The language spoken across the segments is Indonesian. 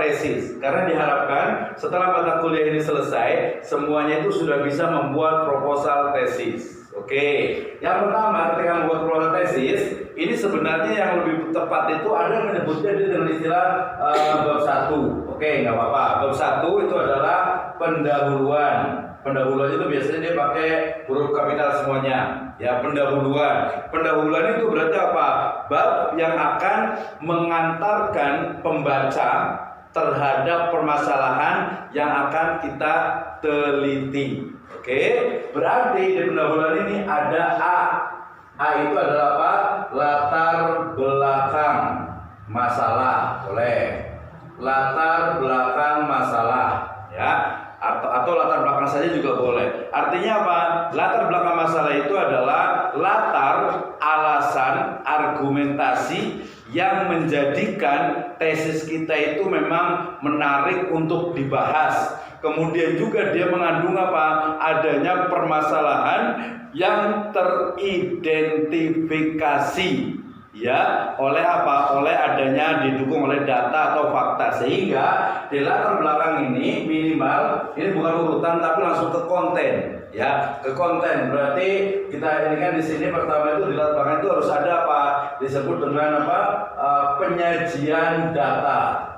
tesis, karena diharapkan setelah mata kuliah ini selesai, semuanya itu sudah bisa membuat proposal tesis. Oke, yang pertama ketika membuat proposal tesis, ini sebenarnya yang lebih tepat itu ada yang menyebutnya dengan istilah bab 1. Oke, nggak apa-apa. Bab 1 itu adalah pendahuluan. Pendahuluan itu biasanya dia pakai huruf kapital semuanya. Ya, pendahuluan. Pendahuluan itu berarti apa? Bab yang akan mengantarkan pembaca terhadap permasalahan yang akan kita teliti. Oke, berarti di pendahuluan ini ada A. A itu adalah apa? Latar belakang masalah. Boleh. Latar belakang masalah, ya. Atau latar belakang saja juga boleh. Artinya apa? Latar belakang masalah itu adalah latar, alasan, argumentasi yang menjadikan tesis kita itu memang menarik untuk dibahas. Kemudian juga dia mengandung apa? Adanya permasalahan yang teridentifikasi, ya, oleh apa? Oleh adanya didukung oleh data atau fakta, sehingga di latar belakang ini minimal ini bukan urutan tapi langsung ke konten, ya, ke konten. Berarti kita ini kan di sini pertama itu di latar belakang itu harus ada apa? Disebut dengan apa? Penyajian data,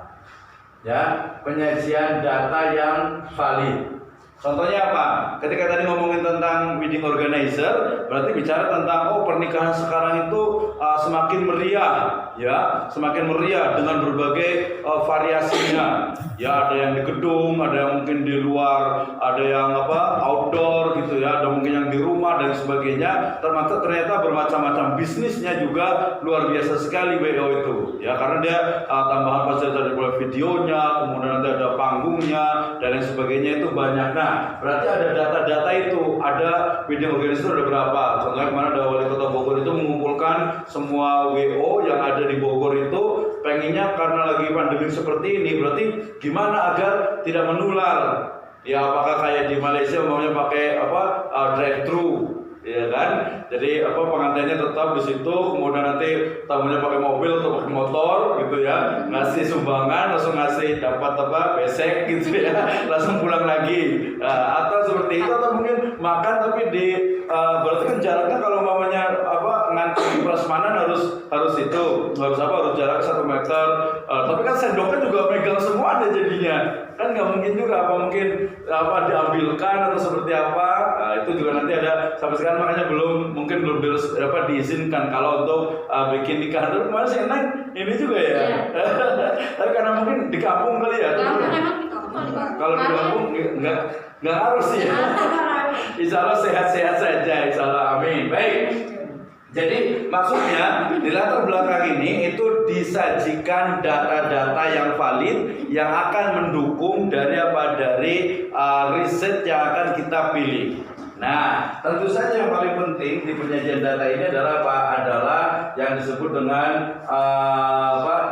ya, penyajian data yang valid. Contohnya apa? Ketika tadi ngomongin tentang wedding organizer, berarti bicara tentang pernikahan sekarang itu semakin meriah, ya, semakin meriah dengan berbagai variasinya. Ya, ada yang di gedung, ada yang mungkin di luar, ada yang apa? Outdoor gitu ya, ada mungkin yang di rumah dan sebagainya. Ternyata bermacam-macam bisnisnya juga luar biasa sekali WO itu. Ya, karena dia tambahan fasilitas dari videonya, kemudian nanti ada panggungnya dan lain sebagainya itu banyak. Nah, berarti ada data-data itu, ada wedding organizer ada berapa? Contohnya kemana ada wali kota Bogor itu mengumpulkan semua WO yang ada di Bogor itu, pengennya karena lagi pandemi seperti ini, berarti gimana agar tidak menular? Ya, apakah kayak di Malaysia maunya pakai apa? Drive thru, ya kan? Jadi apa, pengantinnya tetap di situ, kemudian nanti tamunya pakai mobil atau pakai motor gitu ya, ngasih sumbangan langsung ngasih dapat apa, besek gitu ya, langsung pulang lagi. Atau seperti itu, atau mungkin makan tapi di berarti kan jaraknya kalau mamanya apa ngantri prasmanan harus itu harus apa, harus jarak 1 meter. Tapi kan sendoknya juga megang semua ada jadinya, kan nggak mungkin juga, apa mungkin apa diambilkan atau seperti apa. Nah, itu juga nanti ada, sampai sekarang makanya belum diizinkan kalau untuk bikin nikah. Terus kemarin sih Neng ini juga ya, tapi karena mungkin di kampung kali ya. Kalau di kampung nggak harus sih ya. Insya Allah sehat-sehat saja, insya Allah, amin. Baik. Jadi maksudnya di latar belakang ini itu disajikan data-data yang valid yang akan mendukung dari riset yang akan kita pilih. Nah, tentu saja yang paling penting di penyajian data ini adalah apa? Adalah yang disebut dengan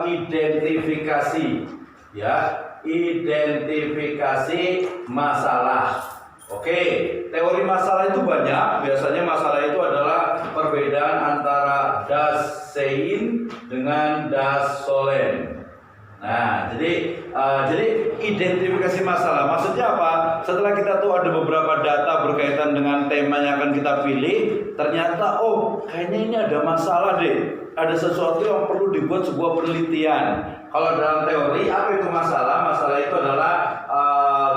identifikasi, ya, identifikasi masalah. Oke, teori masalah itu banyak. Biasanya masalah itu adalah perbedaan antara das sein dengan das sollen. Nah, jadi identifikasi masalah. Maksudnya apa? Setelah kita tuh ada beberapa data berkaitan dengan tema yang akan kita pilih, ternyata kayaknya ini ada masalah deh. Ada sesuatu yang perlu dibuat sebuah penelitian. Kalau dalam teori, apa itu masalah? Masalah itu adalah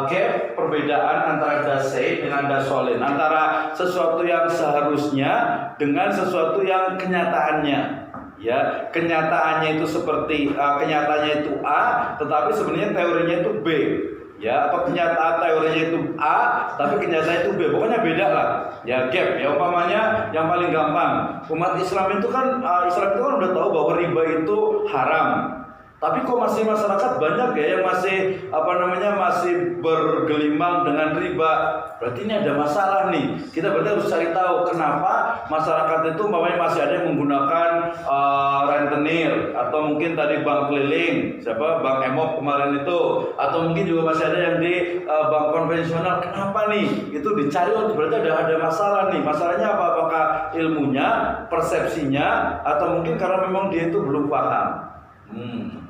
gap, perbedaan antara das sein dengan das sollen, antara sesuatu yang seharusnya dengan sesuatu yang kenyataannya. Ya, kenyataannya itu seperti kenyataannya itu A, tetapi sebenarnya teorinya itu B. Ya, atau kenyataan teorinya itu A, tapi kenyataannya itu B. Pokoknya beda lah. Ya, gap. Ya, umpamanya yang paling gampang, umat Islam itu kan udah tahu bahwa riba itu haram. Tapi kok masih masyarakat banyak ya yang masih masih bergelimang dengan riba. Berarti ini ada masalah nih. Kita berarti harus cari tahu kenapa masyarakat itu masih ada yang menggunakan rentenir, atau mungkin tadi bank keliling, bank emop kemarin itu, atau mungkin juga masih ada yang di bank konvensional. Kenapa nih? Itu dicari, berarti ada masalah nih. Masalahnya apa? Apakah ilmunya, persepsinya, atau mungkin karena memang dia itu belum paham.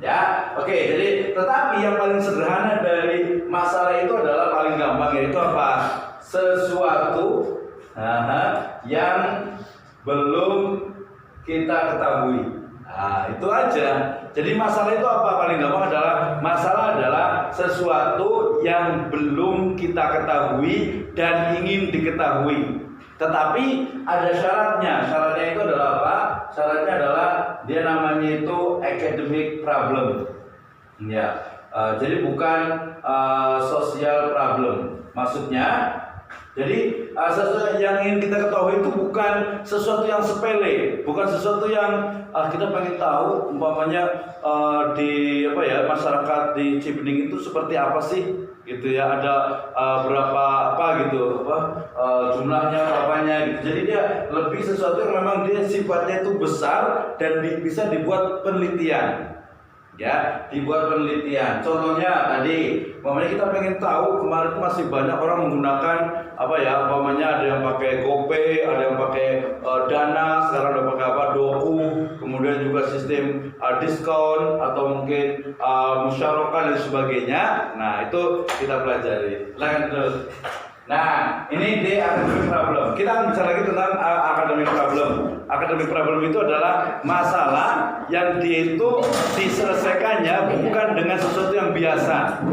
Ya, oke. Jadi, tetapi yang paling sederhana dari masalah itu adalah paling gampang, yaitu apa? Sesuatu yang belum kita ketahui. Nah, itu aja. Jadi masalah itu apa? Paling gampang adalah sesuatu yang belum kita ketahui dan ingin diketahui. Tetapi ada syaratnya. Syaratnya itu adalah apa? Syaratnya adalah dia namanya itu academic problem. Ya, jadi bukan social problem. Maksudnya, jadi sesuatu yang ingin kita ketahui itu bukan sesuatu yang sepele, bukan sesuatu yang kita pengen tahu. Umpamanya di masyarakat di Cibening itu seperti apa sih? Gitu ya, ada berapa jumlahnya berapanya gitu. Jadi dia lebih sesuatu yang memang dia sifatnya itu besar dan bisa dibuat penelitian. Ya, dibuat penelitian. Contohnya tadi, kita pengen tahu kemarin masih banyak orang menggunakan ada yang pakai GoPay, ada yang pakai Dana, sekarang ada pakai Doku, kemudian juga sistem diskon atau mungkin musyarakah dan sebagainya. Nah, itu kita pelajari. Lanjut. Nah, ini di academic problem. Kita akan bicara lagi tentang academic problem. Academic problem itu adalah masalah yang dia itu diselesaikannya bukan dengan sesuatu yang biasa.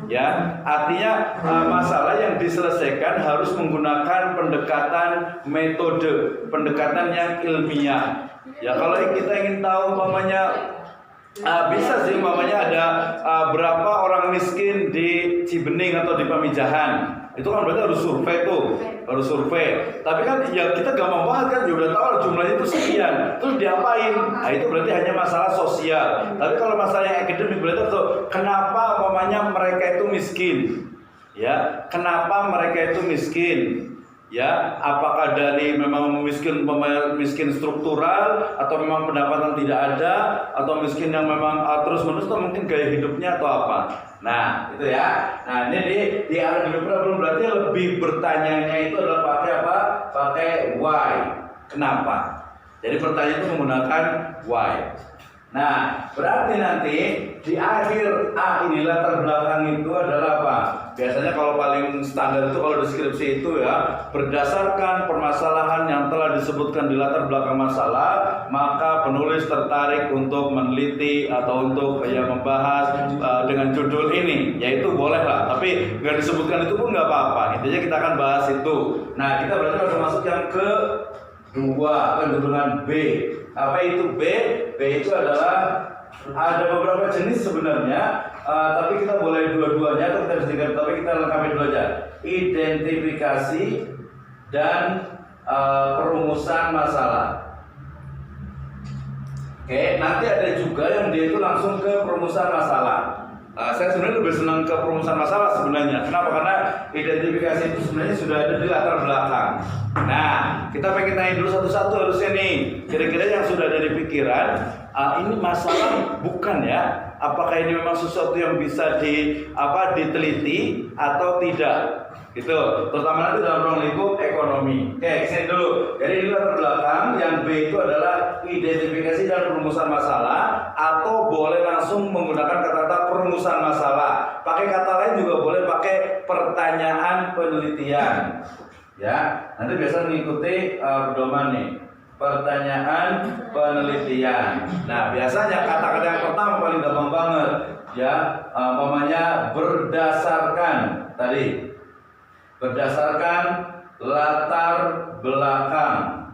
Ya, artinya masalah yang diselesaikan harus menggunakan pendekatan metode, pendekatan yang ilmiah. Ya, kalau kita ingin tahu bisa sih ada berapa orang miskin di Cibening atau di Pamijahan. Itu kan berarti harus survei. Tapi kan ya kita gampang banget kan, udah tahu jumlahnya itu sekian. Terus diapain? Nah, itu berarti hanya masalah sosial. Tapi kalau masalah yang akademik berarti kenapa mereka itu miskin? Ya, kenapa mereka itu miskin? Ya, apakah dari memang miskin struktural, atau memang pendapatan tidak ada, atau miskin yang memang terus-menerus, atau mungkin gaya hidupnya atau apa? Nah, itu ya. Nah, ini di academic problem berarti lebih bertanyanya itu adalah pakai apa? Pakai why. Kenapa? Jadi pertanyaan itu menggunakan why. Nah, berarti nanti di akhir A ini latar belakang itu adalah apa? Biasanya kalau paling standar itu kalau deskripsi itu ya, berdasarkan permasalahan yang telah disebutkan di latar belakang masalah, maka penulis tertarik untuk meneliti atau untuk membahas dengan judul ini, yaitu boleh lah, tapi nggak disebutkan itu pun nggak apa-apa. Intinya kita akan bahas itu. Nah, kita berarti harus masuk yang kedua, kecenderungan B. Apa itu B? B itu adalah ada beberapa jenis sebenarnya, tapi kita boleh dua-duanya atau kita bisa tiga, tapi kita lengkapi dulu aja. Identifikasi dan perumusan masalah. Oke, nanti ada juga yang dia itu langsung ke perumusan masalah. Saya sebenarnya lebih senang ke perumusan masalah sebenarnya. Kenapa? Karena identifikasi itu sebenarnya sudah ada di latar belakang. Nah, kita pengen tanya dulu satu-satu harusnya nih. Kira-kira yang sudah ada di pikiran, ini masalah bukan ya? Apakah ini memang sesuatu yang bisa diteliti atau tidak? Gitu. Terutama nanti dalam ruang lingkup ekonomi. Oke, kesini dulu. Jadi ini latar belakang. Yang B itu adalah identifikasi dan perumusan masalah, atau boleh langsung menggunakan kata-kata perumusan masalah. Pakai kata lain juga boleh, pakai pertanyaan penelitian. Ya, nanti biasa mengikuti pedoman nih. Pertanyaan penelitian. Nah, biasanya kata-kata yang pertama paling gampang banget, ya, berdasarkan tadi. Berdasarkan latar belakang,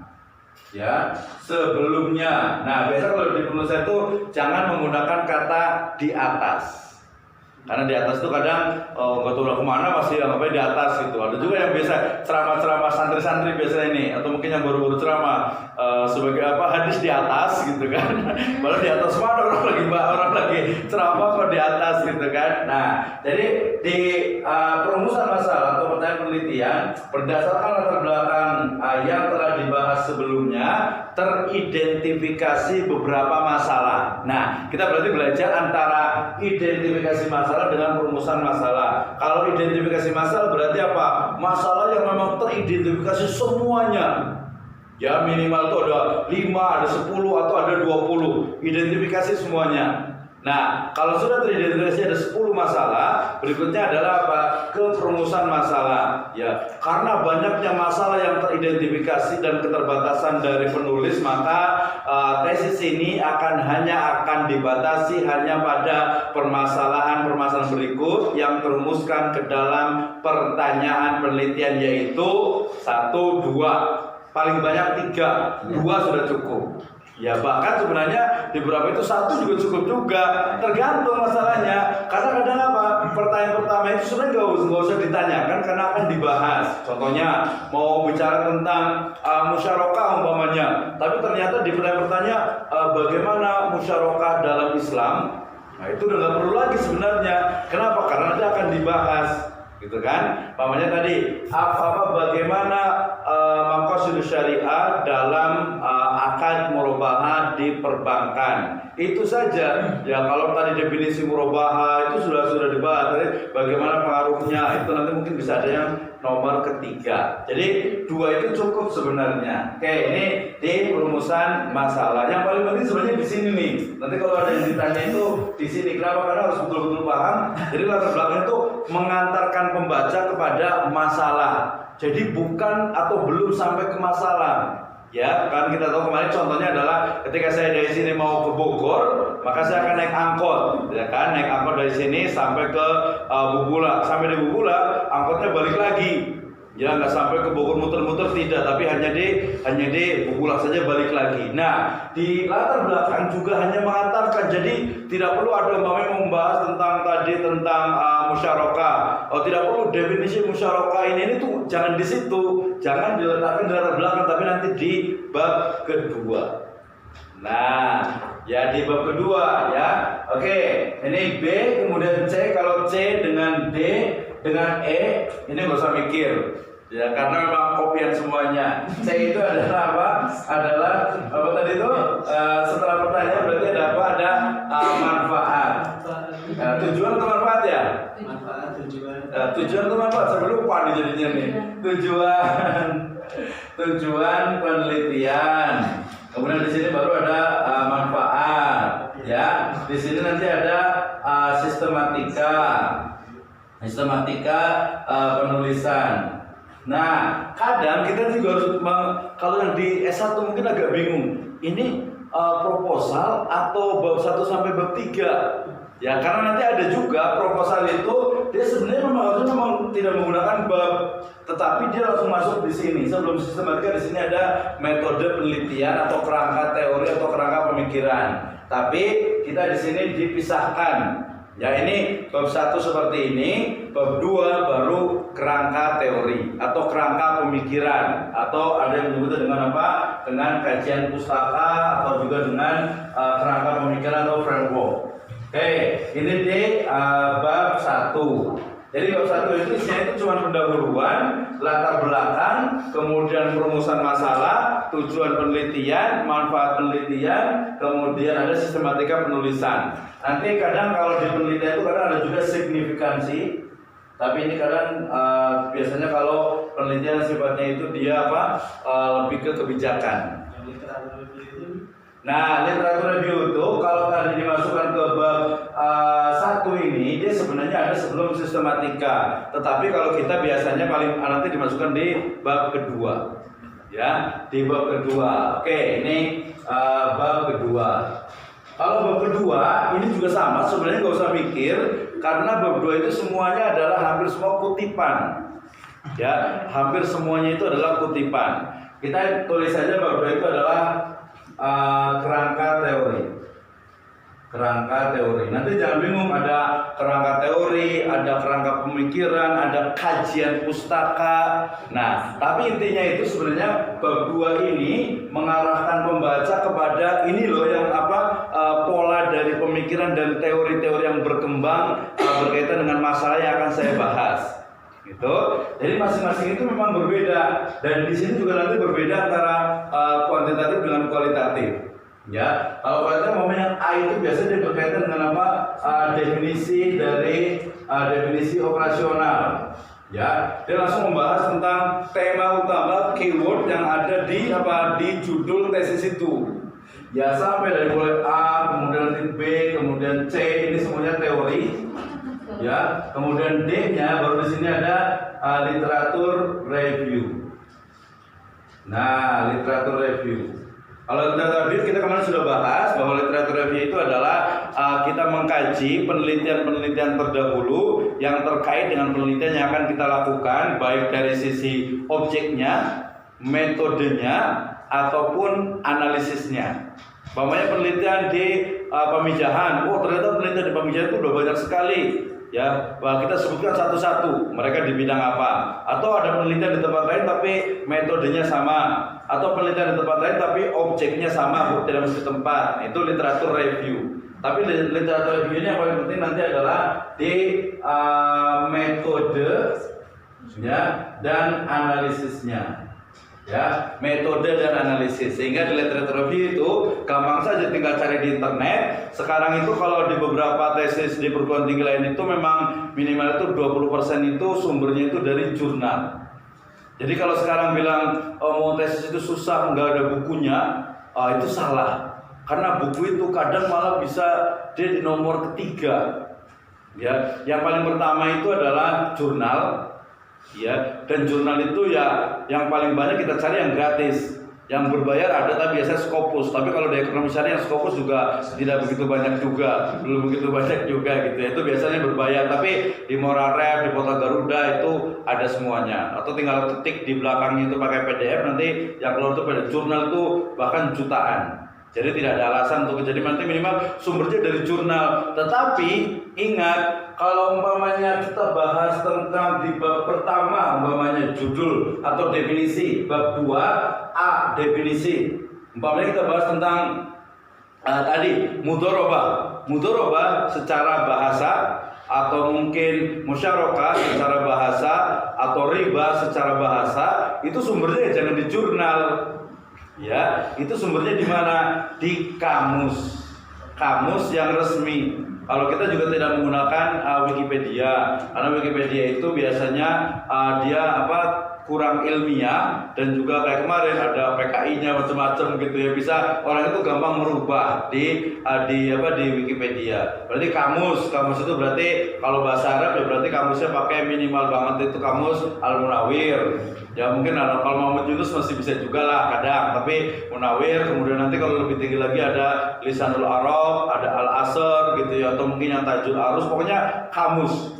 ya, sebelumnya. Nah, biasa kalau di penulisan itu jangan menggunakan kata di atas, karena di atas itu kadang nggak tahu udah kemana masih ngapain di atas gitu. Ada juga yang biasa ceramah-ceramah santri-santri biasa ini, atau mungkin yang baru-baru ceramah sebagai hadis di atas gitu kan. Padahal di atas mana orang lagi ceramah kok di atas gitu kan. Nah, jadi di perumusan masalah atau pertanyaan penelitian, berdasarkan latar belakang yang telah dibahas sebelumnya, teridentifikasi beberapa masalah. Nah, kita berarti belajar antara identifikasi masalah dengan perumusan masalah. Kalau identifikasi masalah berarti apa? Masalah yang memang teridentifikasi semuanya. Ya, minimal itu ada 5, ada 10, atau ada 20. Identifikasi semuanya. Nah, kalau sudah teridentifikasi ada 10 masalah, berikutnya adalah apa? Keperumusan masalah. Ya, karena banyaknya masalah yang teridentifikasi dan keterbatasan dari penulis, maka tesis ini akan dibatasi hanya pada permasalahan-permasalahan berikut yang terumuskan ke dalam pertanyaan penelitian, yaitu 1, 2. Paling banyak 3, 2 sudah cukup. Ya, bahkan sebenarnya di beberapa itu 1 juga cukup juga, tergantung masalahnya. Karena kadang apa, pertanyaan pertama itu sebenarnya nggak usah ditanyakan karena akan dibahas. Contohnya mau bicara tentang musyarakah umpamanya, tapi ternyata di pertanyaan bagaimana musyarakah dalam Islam, nah itu udah nggak perlu lagi sebenarnya. Kenapa? Karena nanti akan dibahas, gitu kan? Umpamanya tadi bagaimana maqasid syariah dalam akad murabahah di perbankan. Itu saja. Ya, kalau tadi definisi murabahah itu sudah dibahas. Bagaimana pengaruhnya? Itu nanti mungkin bisa ada yang nomor ketiga. Jadi 2 itu cukup sebenarnya. Oke, ini di perumusan masalah. Yang paling penting sebenarnya di sini nih. Nanti kalau ada yang ditanya itu di sini. Kenapa? Karena harus betul-betul paham. Jadi latar belakang itu mengantarkan pembaca kepada masalah. Jadi bukan atau belum sampai ke masalah. Ya, kan kita tahu kemarin contohnya adalah ketika saya dari sini mau ke Bogor, maka saya akan naik angkot, ya kan, naik angkot dari sini sampai ke Bubula. Sampai di Bubula, angkotnya balik lagi. Ya, nggak sampai ke Bogor muter-muter, tidak, tapi hanya di Bubula saja balik lagi. Nah, di latar belakang juga hanya mengantarkan, jadi tidak perlu ada membahas tentang musyarakah. Oh, tidak perlu definisi musyarakah ini tuh jangan di situ, jangan diletakkan di latar belakang, tapi nanti di bab kedua. Nah, ya di bab kedua ya. Oke, ini B, kemudian C. Kalau C dengan D dengan E ini nggak usah mikir. Ya, karena memang kopian semuanya. C itu adalah apa? Adalah apa tadi itu? Setelah pertanyaan berarti ada apa? Ada manfaat. Tujuan atau manfaat ya? Manfaat, tujuan. Tujuan atau manfaat? Saya lupa nih jadinya nih. Tujuan penelitian. Kemudian di sini baru ada manfaat. Ya, di sini nanti ada sistematika penulisan. Nah, kadang kita juga harus kalau yang di S1 mungkin agak bingung. Ini proposal atau bab 1 sampai bab 3. Ya, karena nanti ada juga proposal itu dia sebenarnya memang tidak menggunakan bab, tetapi dia langsung masuk di sini. Sebelum sistematika di sini ada metode penelitian atau kerangka teori atau kerangka pemikiran. Tapi kita di sini dipisahkan. Ya, ini bab 1 seperti ini, bab 2 baru kerangka teori atau kerangka pemikiran, atau ada yang menyebutnya dengan apa? Dengan kajian pustaka atau juga dengan kerangka pemikiran atau framework. Oke, ini di bab 1. Jadi bab 1 itu isinya itu cuma pendahuluan, latar belakang, kemudian perumusan masalah, tujuan penelitian, manfaat penelitian, kemudian ada sistematika penulisan. Nanti kadang kalau di penelitian itu kadang ada juga signifikansi, tapi ini kadang biasanya kalau penelitian sifatnya itu dia lebih ke kebijakan. Nah, literatur review itu kalau tadi dimasukkan ke bab 1 ini, dia sebenarnya ada sebelum sistematika. Tetapi kalau kita biasanya paling nanti dimasukkan di bab kedua. Ya, di bab kedua. Oke, ini bab kedua. Kalau bab kedua ini juga sama, sebenarnya nggak usah mikir karena bab 2 itu semuanya adalah hampir semua kutipan. Ya, hampir semuanya itu adalah kutipan. Kita tulis saja bab 2 itu adalah kerangka teori. Nanti jangan bingung, ada kerangka teori, ada kerangka pemikiran, ada kajian pustaka. Nah, tapi intinya itu sebenarnya bab 2 ini mengarahkan pembaca kepada ini loh yang pola dari pemikiran dan teori-teori yang berkembang berkaitan dengan masalah yang akan saya bahas. Gitu. Jadi masing-masing itu memang berbeda, dan di sini juga nanti berbeda antara kuantitatif dengan kualitatif. Ya, kalau kualitatif momennya A itu biasanya berkaitan dengan definisi dari definisi operasional. Ya, dia langsung membahas tentang tema utama keyword yang ada di judul tesis itu. Ya sampai dari mulai A, kemudian nanti B, kemudian C, ini semuanya teori. Ya, kemudian D-nya baru di sini ada literatur review. Nah, literatur review. Kalau literatur review kita kemarin sudah bahas bahwa literatur review itu adalah kita mengkaji penelitian-penelitian terdahulu yang terkait dengan penelitian yang akan kita lakukan, baik dari sisi objeknya, metodenya, ataupun analisisnya. Umpamanya penelitian di pemijahan, ternyata penelitian di pemijahan itu udah banyak sekali. Ya, kita sebutkan satu-satu mereka di bidang apa, atau ada penelitian di tempat lain tapi metodenya sama, atau penelitian di tempat lain tapi objeknya sama, tidak mesti tempat. Itu literatur review. Tapi literatur review ini yang paling penting nanti adalah di metode ya dan analisisnya. Ya, metode dan analisis. Sehingga di literatur review itu gampang saja, tinggal cari di internet. Sekarang itu kalau di beberapa tesis di perguruan tinggi lain itu memang minimal itu 20% itu sumbernya itu dari jurnal. Jadi kalau sekarang bilang mau tesis itu susah, nggak ada bukunya, itu salah. Karena buku itu kadang malah bisa dia di nomor ketiga. Ya, yang paling pertama itu adalah jurnal. Ya, dan jurnal itu ya yang paling banyak kita cari yang gratis. Yang berbayar ada tapi biasanya Scopus. Tapi kalau di ekonomi syariah yang Scopus juga tidak begitu banyak juga, belum begitu banyak juga gitu. Itu biasanya berbayar. Tapi di Moral Rep, di Portal Garuda itu ada semuanya. Atau tinggal ketik di belakangnya itu pakai PDF, nanti yang keluar itu pada jurnal itu bahkan jutaan. Jadi tidak ada alasan untuk jadi nanti minimal sumbernya dari jurnal. Tetapi ingat, kalau umpamanya kita bahas tentang di bab pertama umpamanya judul atau definisi, bab 2 A definisi. Umpamanya kita bahas tentang tadi mudharabah secara bahasa, atau mungkin musyarakah secara bahasa, atau riba secara bahasa, itu sumbernya jangan di jurnal. Ya, itu sumbernya di mana? Di kamus yang resmi. Kalau kita juga tidak menggunakan Wikipedia, karena Wikipedia itu biasanya dia kurang ilmiah, dan juga kayak kemarin ada PKI-nya macam-macam gitu ya, bisa orang itu gampang merubah di Wikipedia. Berarti kamus itu berarti kalau bahasa Arab ya berarti kamusnya pakai minimal banget itu kamus Al-Munawir. Ya mungkin kalau Muhammad Yunus masih bisa juga lah kadang, tapi Munawir. Kemudian nanti kalau lebih tinggi lagi ada Lisanul Arab, ada Al-Asr gitu ya, atau mungkin yang Tajul Arus. Pokoknya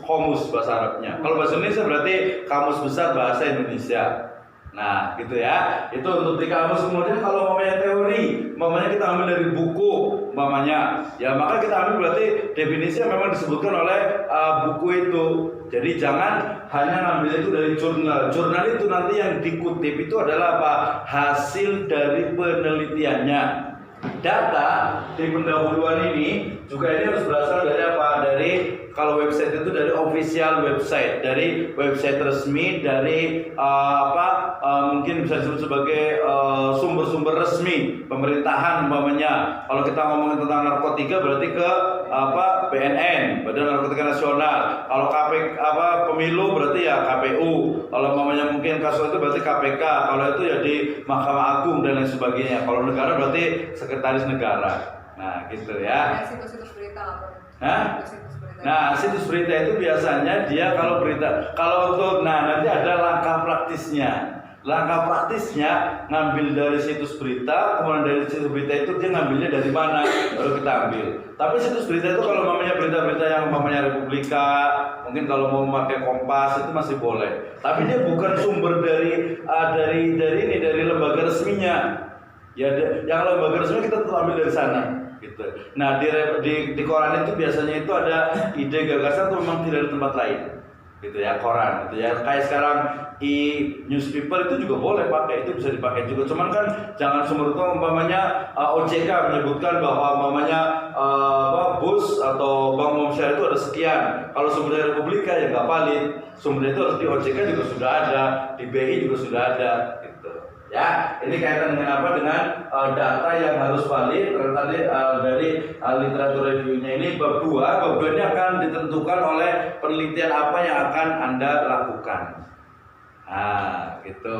komus bahasa Arabnya. Kalau bahasa Indonesia berarti kamus besar bahasa Indonesia. Nah gitu ya, itu untuk di kamus. Kemudian kalau mamanya teori, mamanya kita ambil dari buku mamanya, ya maka kita ambil berarti definisi yang memang disebutkan oleh buku itu. Jadi jangan hanya ngambil itu dari jurnal. Jurnal itu nanti yang dikutip itu adalah apa? Hasil dari penelitiannya. Data di pendahuluan ini juga ini harus berasal dari apa? Dari kalau website itu dari official website, dari website resmi, dari mungkin bisa disebut sebagai sumber-sumber resmi pemerintahan umpamanya. Kalau kita ngomongin tentang narkotika berarti ke BNN, Badan Narkotika Nasional. Kalau pemilu berarti ya KPU. Kalau umpamanya mungkin kasus itu berarti KPK. Kalau itu ya di Mahkamah Agung dan lain sebagainya. Kalau negara berarti Sekretaris Negara. Nah, gitu ya. Situs-situs berita apa? Nah, situs berita itu biasanya dia kalau untuk nanti ada langkah praktisnya. Langkah praktisnya ngambil dari situs berita, kemudian dari situs berita itu dia ngambilnya dari mana, baru kita ambil. Tapi situs berita itu kalau mamanya berita-berita yang mamanya Republika, mungkin kalau mau memakai Kompas itu masih boleh. Tapi dia bukan sumber dari lembaga resminya. Ya, yang lembaga resmi kita tetap ambil dari sana. Gitu. Nah di koran itu biasanya itu ada ide gagasan itu memang tidak ada tempat lain. Gitu ya, koran gitu ya. Kayak sekarang newspaper itu juga boleh pakai, itu bisa dipakai juga. Cuman kan jangan sumber itu umpamanya OJK menyebutkan bahwa umpamanya bus atau bank Syariah itu ada sekian. Kalau sumbernya Republika ya nggak valid. Sumbernya itu harus di OJK juga sudah ada, di BI juga sudah ada. Gitu. Ya, ini kaitan dengan apa? Dengan data yang harus valid. Tadi dari literatur reviewnya ini bab 2. Bab 2 ini akan ditentukan oleh penelitian apa yang akan Anda lakukan. Nah, gitu.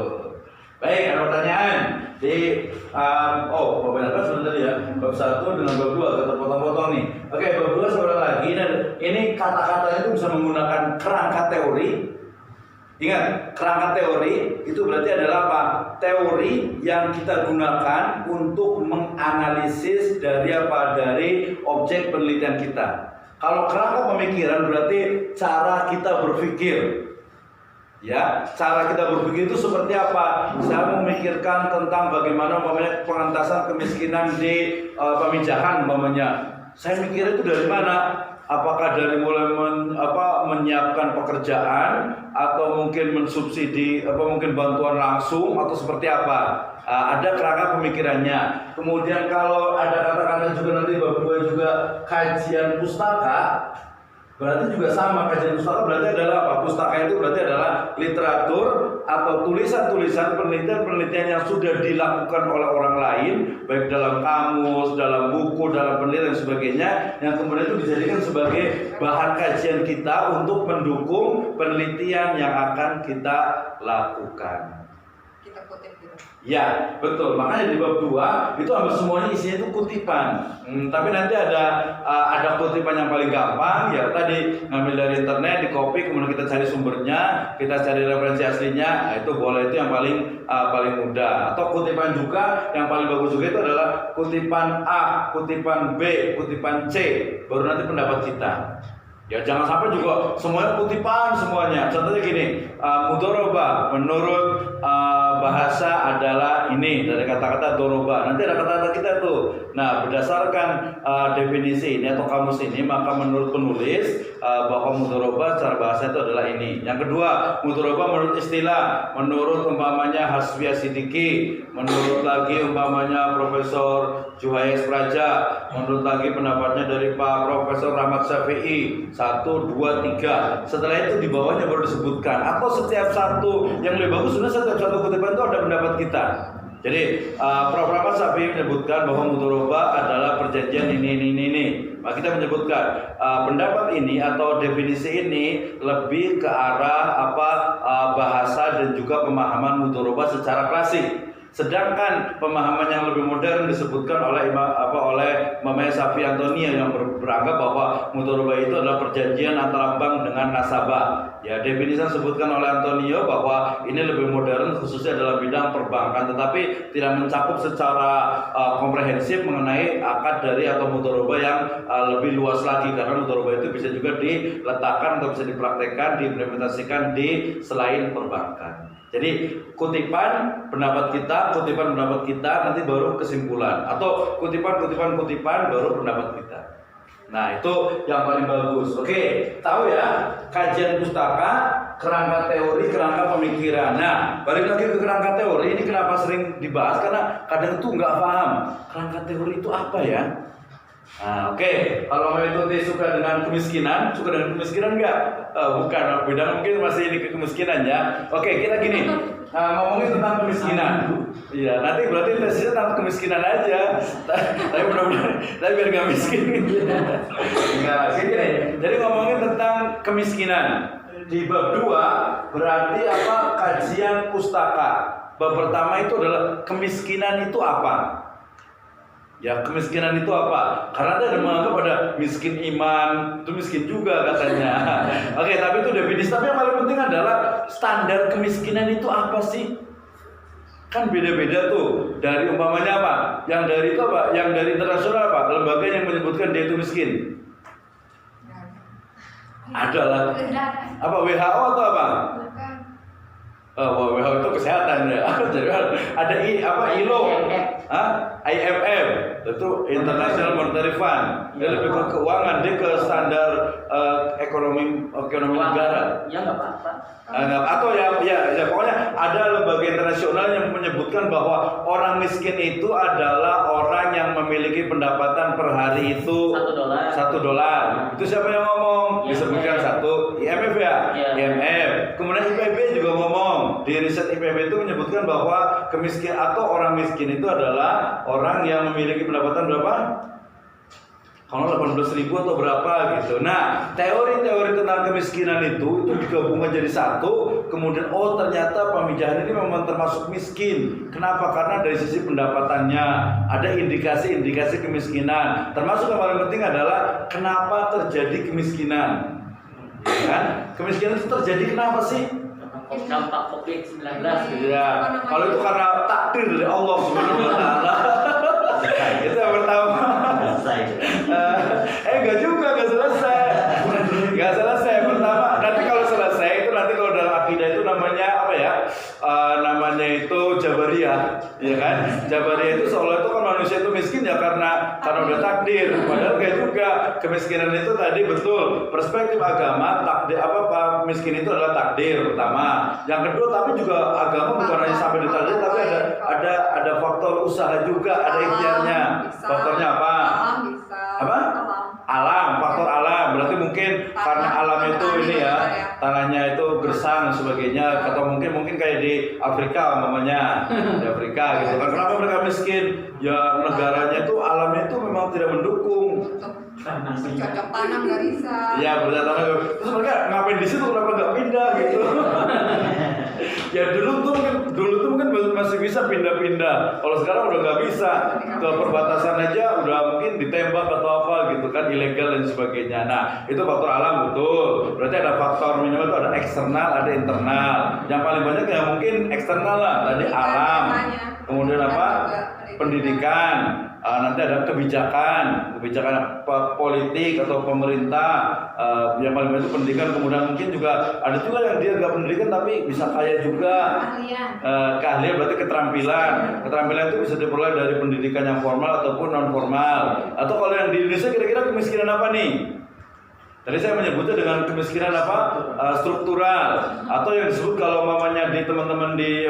Baik, ada pertanyaan di bab berapa sebenarnya ya? Bab 1 dengan bab 2 terpotong-potong nih. Oke, bab 2 sebentar lagi dan ini kata-katanya itu bisa menggunakan kerangka teori. Ingat, kerangka teori itu berarti adalah apa? Teori yang kita gunakan untuk menganalisis dari apa? Dari objek penelitian kita. Kalau kerangka pemikiran berarti cara kita berpikir. Ya, cara kita berpikir itu seperti apa? Saya memikirkan tentang bagaimana pengentasan kemiskinan di pemijahan umpamanya. Saya mikir itu dari mana? Apakah dari mulai menyiapkan pekerjaan atau mungkin mensubsidi mungkin bantuan langsung atau seperti apa? Ada kerangka pemikirannya. Kemudian kalau ada kata-kata juga nanti bab 2 juga kajian pustaka. Berarti juga sama, kajian pustaka berarti adalah apa? Pustaka itu berarti adalah literatur atau tulisan-tulisan penelitian-penelitian yang sudah dilakukan oleh orang lain, baik dalam kamus, dalam buku, dalam penelitian dan sebagainya, yang kemudian itu dijadikan sebagai bahan kajian kita untuk mendukung penelitian yang akan kita lakukan. Kita kutip gitu. Ya, betul. Makanya di bab 2 itu hampir semuanya isinya itu kutipan. Tapi nanti ada kutipan yang paling gampang, ya tadi ngambil dari internet, di copy, kemudian kita cari sumbernya, kita cari referensi aslinya. Nah, itu boleh, itu yang paling mudah. Atau kutipan juga yang paling bagus juga itu adalah kutipan A, kutipan B, kutipan C, baru nanti pendapat kita. Ya jangan sampai juga semuanya kutipan semuanya. Contohnya gini, mudoroba menurut bahasa adalah ini dari kata-kata doroba. Nanti ada kata-kata kita tuh. Nah berdasarkan definisi ini atau kamus ini, maka menurut penulis bahwa mudoroba secara bahasa itu adalah ini. Yang kedua, mudoroba menurut istilah, menurut umpamanya Hasbiyah Siddiqi, menurut lagi umpamanya Profesor Juhayes Praja, menurut lagi pendapatnya dari Pak Profesor Rahmat Syafi'i. 1, 2, 3. Setelah itu di bawahnya baru disebutkan. Atau setiap satu yang lebih bagus, sebenarnya setiap satu kutipan itu ada pendapat kita. Jadi Prof. Rahmat Syafi'i menyebutkan bahwa mudoroba adalah perjanjian ini. Nah, kita menyebutkan pendapat ini atau definisi ini lebih ke arah bahasa dan juga pemahaman mudoroba secara klasik. Sedangkan pemahaman yang lebih modern disebutkan oleh Imam Syafi'i Antonia yang beranggap bahwa mudoroba itu adalah perjanjian antara bank dengan nasabah. Ya, definisi yang disebutkan oleh Antonio bahwa ini lebih modern khususnya dalam bidang perbankan, tetapi tidak mencakup secara komprehensif mengenai akad dari atau mudoroba yang lebih luas lagi, karena mudoroba itu bisa juga diletakkan atau bisa dipraktekkan, diimplementasikan di selain perbankan. Jadi kutipan pendapat kita nanti baru kesimpulan, atau kutipan baru pendapat kita. Nah itu yang paling bagus. Oke, tahu ya, kajian pustaka, kerangka teori, kerangka pemikiran. Nah balik lagi ke kerangka teori, ini kenapa sering dibahas, karena kadang itu nggak paham kerangka teori itu apa ya. Nah, oke. Kalau metode suka dengan kemiskinan nggak? Bukan, beda mungkin masih ini kemiskinan ya. Oke, kita gini ngomongin tentang kemiskinan. Iya, nanti berarti tesnya tentang kemiskinan aja. Tapi mudah-mudahan, tapi biar nggak miskin. Enggak, gini. Jadi ngomongin tentang kemiskinan di bab 2 berarti apa? Kajian pustaka. Bab pertama itu adalah kemiskinan itu apa? Ya, kemiskinan itu apa? Karena ada yang menganggap ada miskin iman, itu miskin juga katanya. Oke, tapi itu definisi. Tapi yang paling penting adalah standar kemiskinan itu apa sih? Kan beda-beda tuh. Dari umpamanya apa? Yang dari itu apa? Yang dari internasional apa? Lembaga yang menyebutkan dia itu miskin. Adalah apa? WHO atau apa? WHO itu kesehatan ya. Ada ILO, IMF, itu International Monetary Fund. Dia lebih ke keuangan, dia ke standar ekonomi negara. Ya nggak apa-apa. Atau ya pokoknya ada lembaga internasional yang menyebutkan bahwa orang miskin itu adalah orang yang memiliki pendapatan per hari itu $1. Itu siapa yang ngomong? Disebutkan satu IMF ya. IMF. Kemudian IPB juga ngomong. Di riset IPB itu menyebutkan bahwa kemiskinan atau orang miskin itu adalah orang yang memiliki pendapatan berapa? Kalau 18.000 atau berapa gitu. Nah, teori-teori tentang kemiskinan itu digabungkan jadi satu, kemudian oh ternyata pemijahan ini memang termasuk miskin. Kenapa? Karena dari sisi pendapatannya ada indikasi-indikasi kemiskinan. Termasuk yang paling penting adalah kenapa terjadi kemiskinan. Ya kan? Kemiskinan itu terjadi kenapa sih? Dampak COVID-19. Ya, kalau itu karena takdir dari Allah Subhanahu wa taala. Itu yang pertama. Enggak juga, enggak selesai. Enggak selesai. Pertama, nanti kalau selesai itu nanti kalau dalam akidah itu namanya apa ya? Namanya itu Jabariyah, ya kan? Jabariyah itu seolah itu kan manusia itu miskin ya karena udah takdir. Padahal kayak juga kemiskinan itu tadi betul perspektif agama takdir apa miskin itu adalah takdir pertama. Yang kedua tapi juga agama bukan hanya sampai di takdir tapi ada faktor usaha juga, ada ikhtiarnya. Faktornya apa? Apa? Alam, faktor alam. Berarti mungkin karena alam itu ini ya, tanahnya itu gersang dan sebagainya, atau mungkin kayak di Afrika namanya, di Afrika gitu kan. Kenapa mereka miskin? Ya negaranya itu alamnya itu memang tidak mendukung. Cocok tanam nggak bisa. Ya bercocok tanam. Terus mereka ngapain di situ? Kenapa nggak pindah gitu? Ya dulu tuh mungkin masih bisa pindah-pindah. Kalau sekarang udah nggak bisa. Ke perbatasan aja udah mungkin ditembak atau apa gitu kan, ilegal dan sebagainya. Nah itu faktor alam betul. Berarti ada faktor minimal itu ada eksternal, ada internal. Yang paling banyak ya mungkin eksternal lah. Tadi alam. Kemudian apa? Pendidikan. Nanti ada kebijakan politik atau pemerintah. Yang paling banyak itu pendidikan. Kemudian mungkin juga ada juga yang dia nggak pendidikan tapi bisa kaya juga. Keahlian berarti keterampilan itu bisa diperoleh dari pendidikan yang formal ataupun non formal. Atau kalau yang di Indonesia kira-kira kemiskinan apa nih? Tadi saya menyebutnya dengan kemiskinan apa? Struktural, atau yang disebut kalau mamanya di teman-teman di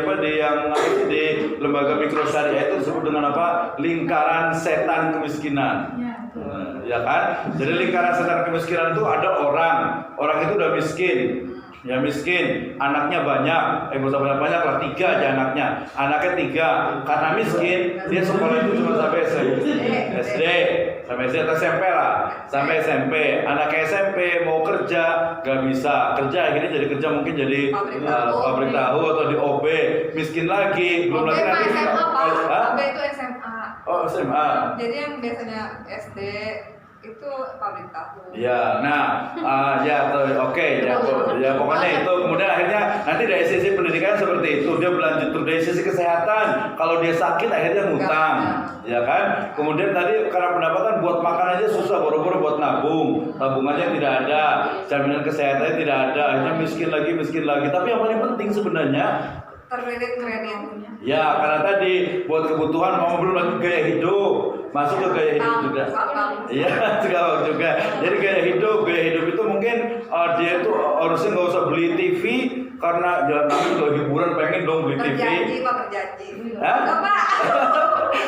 lembaga mikro syariah itu disebut dengan apa? Lingkaran setan kemiskinan. Ya kan? Jadi lingkaran setan kemiskinan itu ada orang itu udah miskin. Ya miskin, anaknya banyak, banyak lah 3 aja anaknya 3, karena miskin dia sekolah itu cuma sampai SD sampai SMP lah, sampai SMP. Anak SMP mau kerja gak bisa kerja, akhirnya jadi kerja mungkin jadi pabrik tahu atau di OB, miskin lagi, belum lagi nanti OB itu SMA. Oh SMA. Jadi yang biasanya SD itu pabrik tahu. Ya, nah, oke. Ya pokoknya itu. Kemudian akhirnya nanti dari sisi pendidikan seperti itu, dia berlanjut terus dari sisi kesehatan. Kalau dia sakit akhirnya ngutang, ya kan? Kemudian tadi karena pendapatan buat makan aja susah, boro-boro buat nabung, tabungannya tidak ada, jaminan kesehatannya tidak ada, akhirnya miskin lagi. Tapi yang paling penting sebenarnya kredit. Ya, karena tadi buat kebutuhan mau belum lagi gaya hidup, masuk ke gaya hidup juga. Iya, juga. Jadi gaya hidup itu mungkin dia itu harusnya nggak usah beli TV karena jalan kaki kalau hiburan pengen dong beli TV. Terjanji. Hah?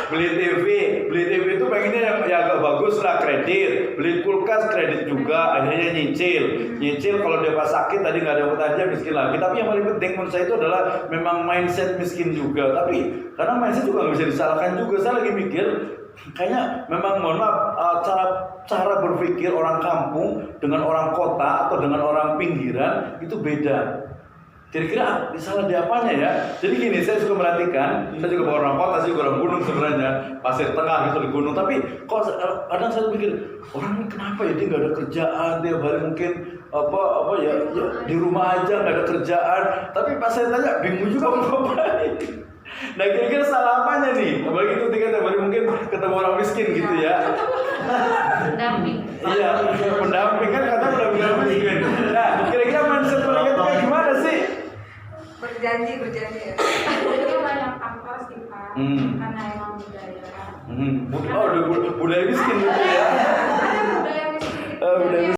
beli TV itu pengennya yang agak bagus lah, kredit. Beli kulkas kredit juga, akhirnya nyicil kalau dia pas sakit tadi nggak dapat aja miskin lagi. Tapi yang paling penting menurut saya itu adalah memang mindset miskin juga. Tapi karena mindset juga nggak bisa disalahkan juga. Saya lagi mikir kayaknya memang mohon maaf cara berpikir orang kampung dengan orang kota atau dengan orang pinggiran itu beda. Kira-kira salah di apanya ya? Jadi gini, saya suka merhatikan, saya juga bukan orang kota, saya juga orang gunung sebenarnya, pasir tengah gitu di gunung. Tapi kok kadang saya pikir orang ini kenapa ya dia nggak ada kerjaan, tiap hari mungkin ya di rumah aja nggak ada kerjaan. Tapi pas saya tanya bingung juga mau ngapain. Nah kira-kira salah apanya nih? Apalagi itu tiga hari mungkin ketemu orang miskin gitu ya. Pendamping. Iya, pendamping kan kadang udah bilang miskin. Nah kira-kira mindset mereka itu kayak gimana sih? Berjanji ya. Itu banyak faktor sih Pak, karena emang budaya. Budaya miskin gitu ya. Ada budaya miskin.